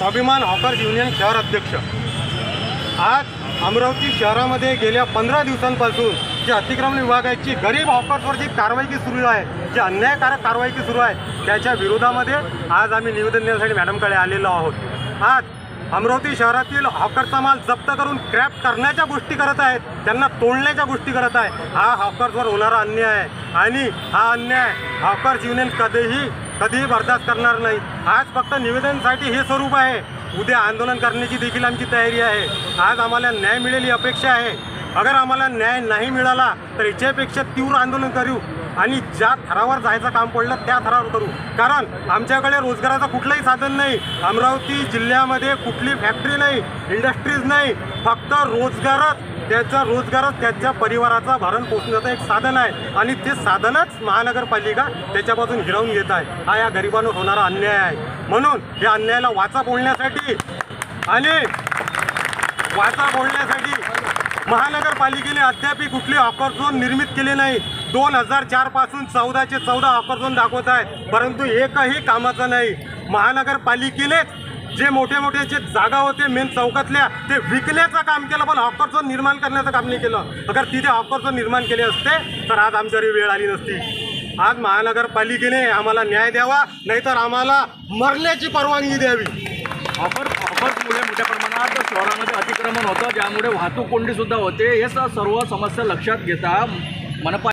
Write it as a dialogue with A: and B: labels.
A: स्वाभिमान hawkers union शहर अध्यक्ष। आज अमरावती शहरामध्ये गेल्या 15 दिवसांपासून जी अतिक्रमण विभागाची गरीब हॉकर्सवर जी कारवाई सुरू आहे, जी अन्यायकारक कारवाई सुरू आहे, त्याच्या विरोधामध्ये आज आम्ही निवेदन देण्यासाठी मॅडमकडे आलेलो आहोत। आज अमरावती शहरातील हॉकरचा माल जप्त करून क्रॅप करण्याच्या गोष्टी करत आहेत, त्यांना तोडण्याच्या गोष्टी करत आहे। हा हॉकर्सवर होणारा अन्याय आहे आणि हा अन्याय हॉकर्स युनियन कधीही बर्दाश्त करणार नाही। आज फक्त निवेदनासाठी हे स्वरूप आहे, उद्या आंदोलन करण्याची देखील आमची तयारी आहे। आज आम्हाला न्याय मिळेल ही अपेक्षा आहे। अगर आम्हाला न्याय नाही मिळाला तर याच्यापेक्षा तीव्र आंदोलन करू आणि ज्या थरावर जायचं काम पडलं त्या थरावर करू, कारण आमच्याकडे रोजगाराचं कुठलंही साधन नाही। अमरावती जिल्ह्यामध्ये कुठली फॅक्टरी नाही, इंडस्ट्रीज नाही, फक्त रोजगारच त्याच्या परिवाराचा भरण पोषणाचं एक साधन आहे आणि ते साधनच महानगरपालिका त्याच्यापासून हिरावून घेत आहे। हा या गरिबांवर होणारा अन्याय आहे। म्हणून या अन्यायाला वाचा फोडण्यासाठी महानगरपालिकेने अद्याप कुठली हॉकर झोन निर्मित केले नाही। 2004 पासून 14चे 14 हॉकर झोन दाखवत आहे, परंतु एकही कामाचं नाही। महानगरपालिकेने जे मोठे जे जागा होते मेन चौकातल्या ते विकण्याचं काम केलं, पण हॉकर झोन निर्माण करण्याचं काम नाही केलं। अगर तिथे हॉकर झोन निर्माण केले असते तर आज आमच्यावर वेळ आली नसती। आज महानगरपालिकेने आम्हाला न्याय द्यावा, नाहीतर आम्हाला मरण्याची परवानगी द्यावी।
B: हॉकर्समुळे मोठ्या प्रमाणात शहरामध्ये अतिक्रमण होतं, ज्यामुळे वाहतूक कोंडी सुद्धा होते। हे सर्व समस्या लक्षात घेता मनपा